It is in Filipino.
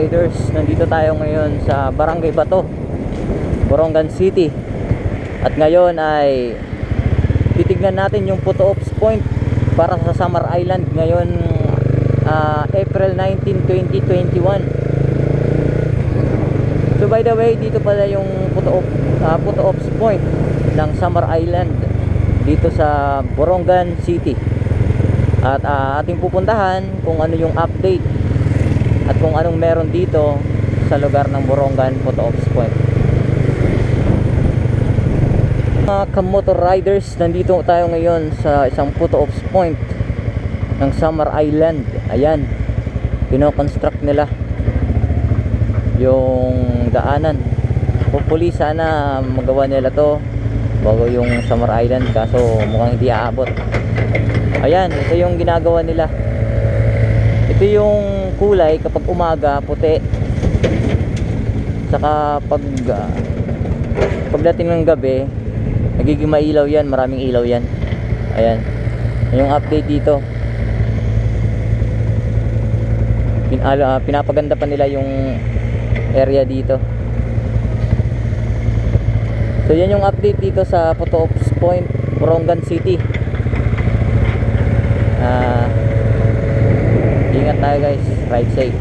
riders, nandito tayo ngayon sa Barangay Bato, Borongan City. At ngayon ay titignan natin yung photo ops point para sa Samar Island ngayon, April 19, 2021. So by the way, dito pala yung photo ops point ng Samar Island dito sa Borongan City. At ating pupuntahan kung ano yung update at kung anong meron dito sa lugar ng Borongan Photo Ops Point. Mga kamotor riders, nandito tayo ngayon sa isang photo ops point ng Samar Island. Ayan, pino-construct nila yung daanan. Hopefully sana magawa nila to bago yung Samar Island, kaso mukhang hindi aabot. Ayan, ito yung ginagawa nila. Ito yung kulay kapag umaga, puti. Saka pagdating ng gabi, nagiging mailaw yan, maraming ilaw yan. Ayan, yung update dito. Pinapaganda pa nila yung area dito. So yan yung update dito sa photo ops point, Borongan City. Ingat tayo guys, ride safe.